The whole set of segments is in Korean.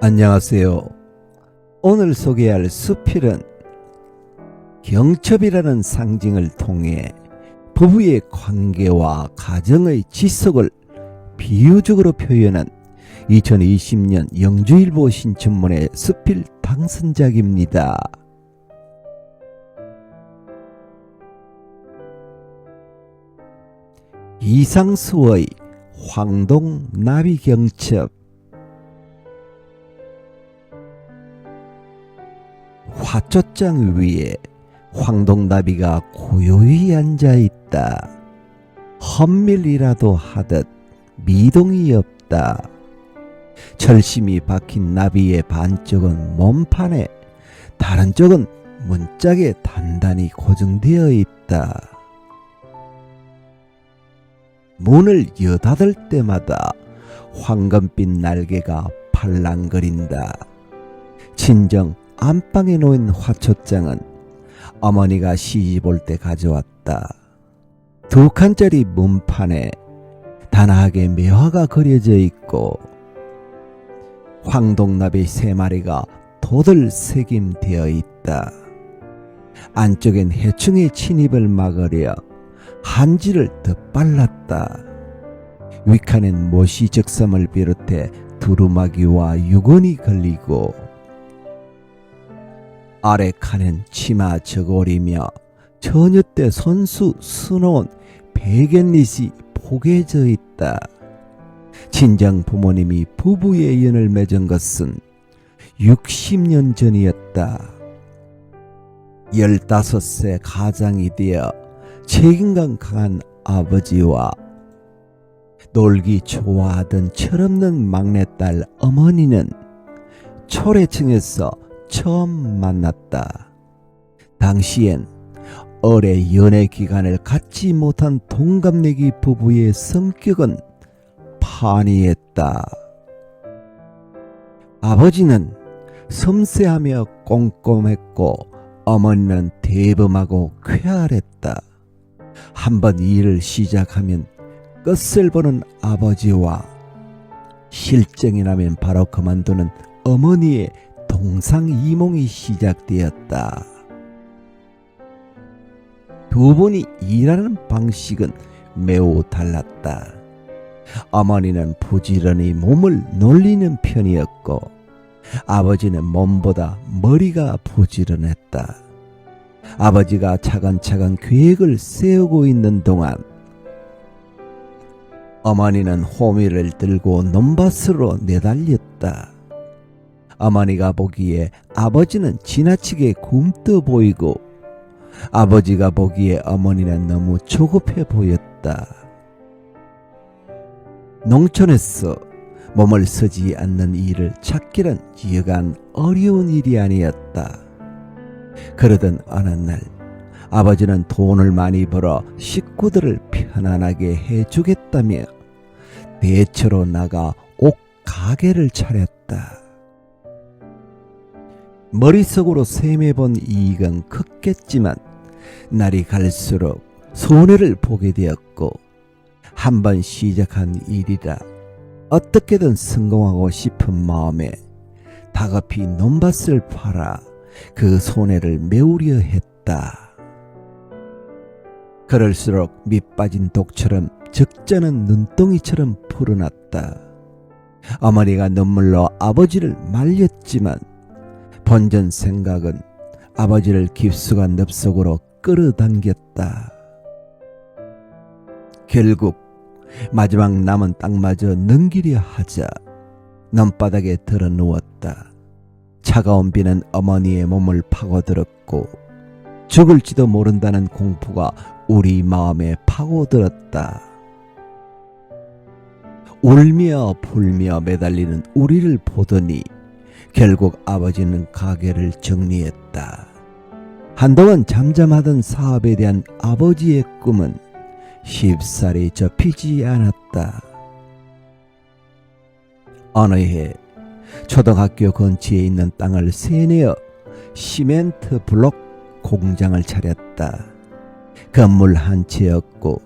안녕하세요. 오늘 소개할 수필은 경첩이라는 상징을 통해 부부의 관계와 가정의 지속을 비유적으로 표현한 2020년 영주일보 신춘문예 수필 당선작입니다. 이상수의 황동 나비경첩. 화초장 위에 황동나비가 고요히 앉아있다. 헛밀이라도 하듯 미동이 없다. 철심이 박힌 나비의 반쪽은 몸판에, 다른 쪽은 문짝에 단단히 고정되어 있다. 문을 여닫을 때마다 황금빛 날개가 팔랑거린다. 친정 안방에 놓인 화초장은 어머니가 시집 올 때 가져왔다. 2칸짜리 문판에 단아하게 매화가 그려져 있고 황동나비 3마리가 돛을 새김되어 있다. 안쪽엔 해충의 침입을 막으려 한지를 더 빨랐다. 윗칸엔 모시적섬을 비롯해 두루마기와 유건이 걸리고 아래 칸엔 치마 저고리며 처녀 때 손수 수놓은 베갯릿이 포개져 있다. 친정 부모님이 부부의 연을 맺은 것은 60년 전이었다. 15세 가장이 되어 책임감 강한 아버지와 놀기 좋아하던 철없는 막내딸 어머니는 초래층에서 처음 만났다. 당시엔 오래 연애 기간을 갖지 못한 동갑내기 부부의 성격은 판이했다. 아버지는 섬세하며 꼼꼼했고 어머니는 대범하고 쾌활했다. 한번 일을 시작하면 끝을 보는 아버지와 실정이 나면 바로 그만두는 어머니의 동상이몽이 시작되었다. 두 분이 일하는 방식은 매우 달랐다. 어머니는 부지런히 몸을 놀리는 편이었고 아버지는 몸보다 머리가 부지런했다. 아버지가 차근차근 계획을 세우고 있는 동안 어머니는 호미를 들고 논밭으로 내달렸다. 어머니가 보기에 아버지는 지나치게 굼떠 보이고 아버지가 보기에 어머니는 너무 조급해 보였다. 농촌에서 몸을 쓰지 않는 일을 찾기란 여간 어려운 일이 아니었다. 그러던 어느 날 아버지는 돈을 많이 벌어 식구들을 편안하게 해주겠다며 대처로 나가 옷 가게를 차렸다. 머릿속으로 셈해본 이익은 컸겠지만 날이 갈수록 손해를 보게 되었고 한번 시작한 일이라 어떻게든 성공하고 싶은 마음에 다급히 논밭을 팔아 그 손해를 메우려 했다. 그럴수록 밑 빠진 독처럼 적잖은 눈덩이처럼 불어났다. 어머니가 눈물로 아버지를 말렸지만 본전 생각은 아버지를 깊숙한 늪속으로 끌어당겼다. 결국 마지막 남은 땅마저 넘기려 하자 논바닥에 들어 누웠다. 차가운 비는 어머니의 몸을 파고들었고 죽을지도 모른다는 공포가 우리 마음에 파고들었다. 울며 불며 매달리는 우리를 보더니 결국 아버지는 가게를 정리했다. 한동안 잠잠하던 사업에 대한 아버지의 꿈은 쉽사리 접히지 않았다. 어느 해 초등학교 근처에 있는 땅을 세내어 시멘트 블록 공장을 차렸다. 건물 한 채였고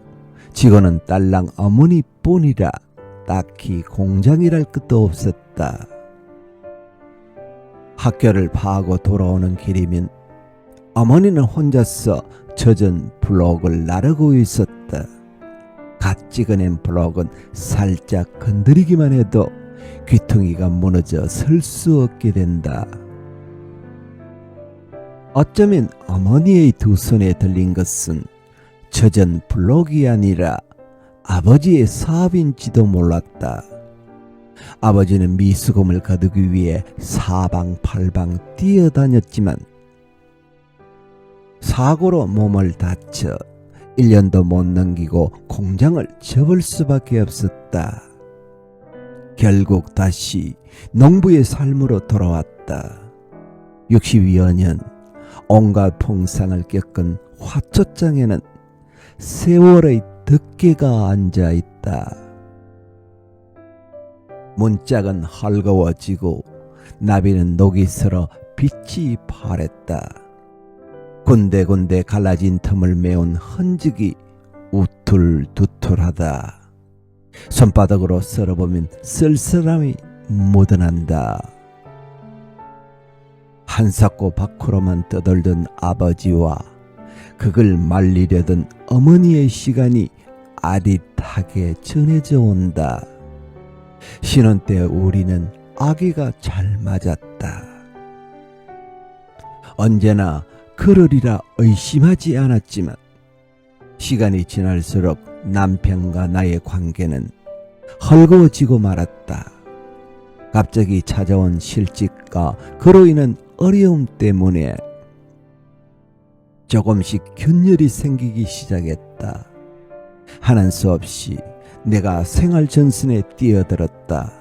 직원은 딸랑 어머니뿐이라 딱히 공장이랄 것도 없었다. 학교를 파하고 돌아오는 길이면 어머니는 혼자서 젖은 블록을 나르고 있었다. 갓 찍어낸 블록은 살짝 건드리기만 해도 귀퉁이가 무너져 설 수 없게 된다. 어쩌면 어머니의 두 손에 들린 것은 젖은 블록이 아니라 아버지의 사업인지도 몰랐다. 아버지는 미수금을 거두기 위해 사방팔방 뛰어다녔지만 사고로 몸을 다쳐 1년도 못 넘기고 공장을 접을 수밖에 없었다. 결국 다시 농부의 삶으로 돌아왔다. 60여 년 온갖 풍상을 겪은 화초장에는 세월의 덮개가 앉아있다. 문짝은 헐거워지고 나비는 녹이 슬어 빛이 파랬다. 군데군데 갈라진 틈을 메운 흔적이 우툴두툴하다. 손바닥으로 썰어보면 쓸쓸함이 묻어난다. 한사코 밖으로만 떠돌던 아버지와 그걸 말리려던 어머니의 시간이 아릿하게 전해져 온다. 신혼 때 우리는 아기가 잘 맞았다. 언제나 그러리라 의심하지 않았지만 시간이 지날수록 남편과 나의 관계는 헐거워지고 말았다. 갑자기 찾아온 실직과 그로 인한 어려움 때문에 조금씩 균열이 생기기 시작했다. 하는 수 없이 내가 생활전선에 뛰어들었다.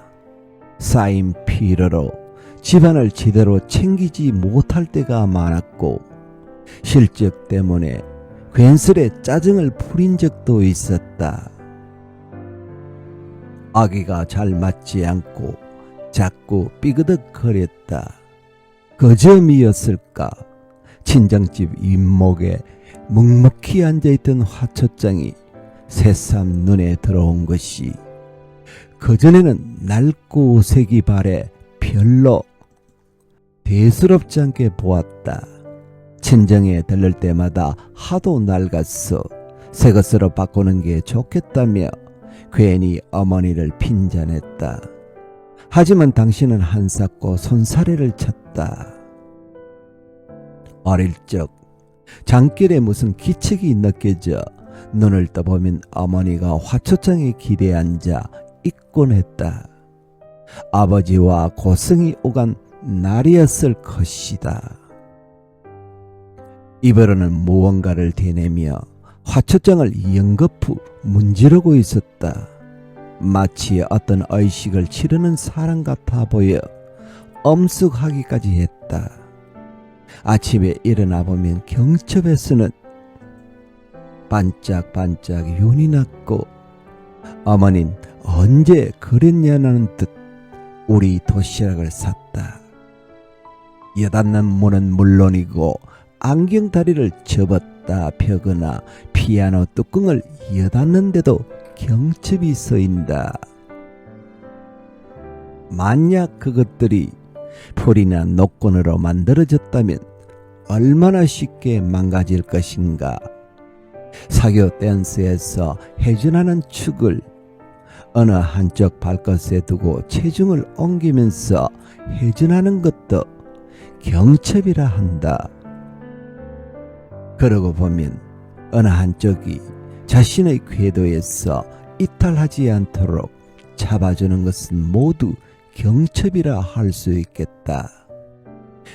쌓인 피로로 집안을 제대로 챙기지 못할 때가 많았고 실적 때문에 괜스레 짜증을 부린 적도 있었다. 아기가 잘 맞지 않고 자꾸 삐그덕거렸다. 그 점이었을까? 친정집 윗목에 묵묵히 앉아있던 화초장이 새삼 눈에 들어온 것이 그전에는 낡고 색이 바래 별로 대수롭지 않게 보았다. 친정에 들를 때마다 하도 낡았어 새 것으로 바꾸는 게 좋겠다며 괜히 어머니를 핀잔했다. 하지만 당신은 한사코 손사래를 쳤다. 어릴 적 장길에 무슨 기척이 느껴져 눈을 떠보면 어머니가 화초장에 기대에 앉아 있곤 했다. 아버지와 고성이 오간 날이었을 것이다. 입으로는 무언가를 대내며 화초장을 연거푸 문지르고 있었다. 마치 어떤 의식을 치르는 사람 같아 보여 엄숙하기까지 했다. 아침에 일어나 보면 경첩에서는 반짝반짝 윤이 났고 어머닌 언제 그랬냐는 듯 우리 도시락을 샀다. 여닫는 문은 물론이고 안경다리를 접었다 펴거나 피아노 뚜껑을 여닫는데도 경첩이 쓰인다. 만약 그것들이 풀이나 녹건으로 만들어졌다면 얼마나 쉽게 망가질 것인가. 사교 댄스에서 회전하는 축을 어느 한쪽 발끝에 두고 체중을 옮기면서 회전하는 것도 경첩이라 한다. 그러고 보면 어느 한쪽이 자신의 궤도에서 이탈하지 않도록 잡아주는 것은 모두 경첩이라 할 수 있겠다.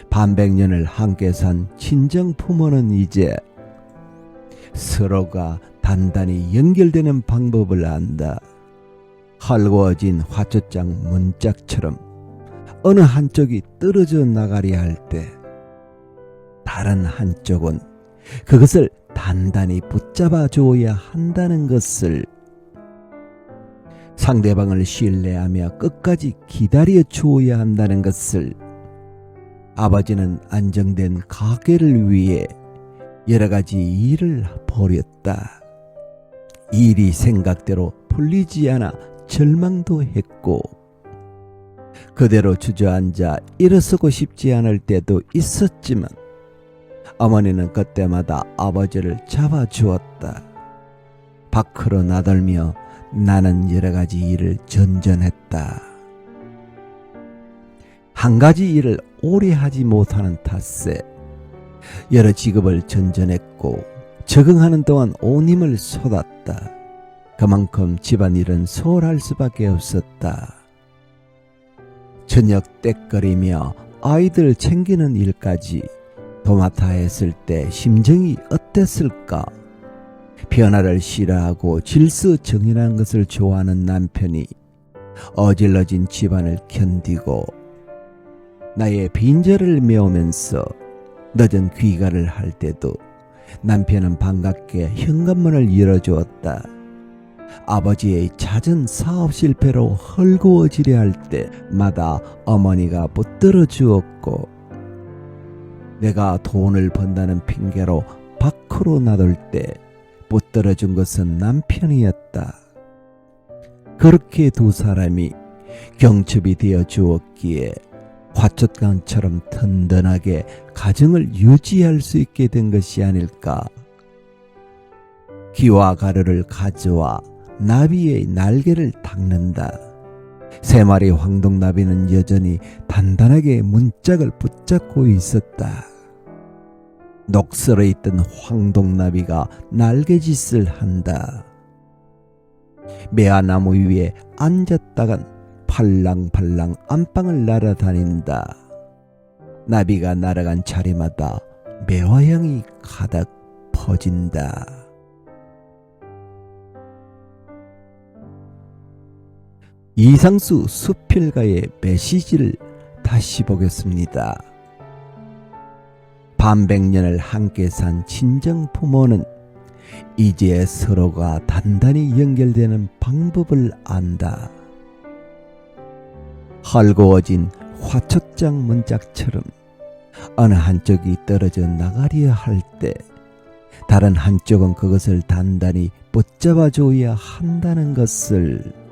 반백년을 함께 산 친정 부모는 이제 서로가 단단히 연결되는 방법을 안다. 헐거워진 화초장 문짝처럼 어느 한쪽이 떨어져 나가려 할 때 다른 한쪽은 그것을 단단히 붙잡아 주어야 한다는 것을, 상대방을 신뢰하며 끝까지 기다려 주어야 한다는 것을 아버지는 안정된 가게를 위해 여러 가지 일을 벌였다. 일이 생각대로 풀리지 않아 절망도 했고 그대로 주저앉아 일어서고 싶지 않을 때도 있었지만 어머니는 그때마다 아버지를 잡아주었다. 밖으로 나돌며 나는 여러 가지 일을 전전했다. 한 가지 일을 오래 하지 못하는 탓에 여러 직업을 전전했고 적응하는 동안 온 힘을 쏟았다. 그만큼 집안일은 소홀할 수밖에 없었다. 저녁 떽거리며 아이들 챙기는 일까지 도맡아 했을 때 심정이 어땠을까? 변화를 싫어하고 질서정연한 것을 좋아하는 남편이 어질러진 집안을 견디고 나의 빈자를 메우면서 늦은 귀가를 할 때도 남편은 반갑게 현관문을 열어주었다. 아버지의 잦은 사업 실패로 헐거워지려 할 때마다 어머니가 붙들어 주었고 내가 돈을 번다는 핑계로 밖으로 나돌 때 붙들어 준 것은 남편이었다. 그렇게 두 사람이 경첩이 되어 주었기에 화촉강처럼 든든하게 가정을 유지할 수 있게 된 것이 아닐까. 기와 가루를 가져와 나비의 날개를 닦는다. 세 마리 황동나비는 여전히 단단하게 문짝을 붙잡고 있었다. 녹슬어 있던 황동나비가 날개짓을 한다. 매화나무 위에 앉았다간 팔랑팔랑 안방을 날아다닌다. 나비가 날아간 자리마다 매화향이 가득 퍼진다. 이상수 수필가의 메시지를 다시 보겠습니다. 반백년을 함께 산 친정 부모는 이제 서로가 단단히 연결되는 방법을 안다. 헐거워진 화촉장 문짝처럼 어느 한쪽이 떨어져 나가려 할 때 다른 한쪽은 그것을 단단히 붙잡아줘야 한다는 것을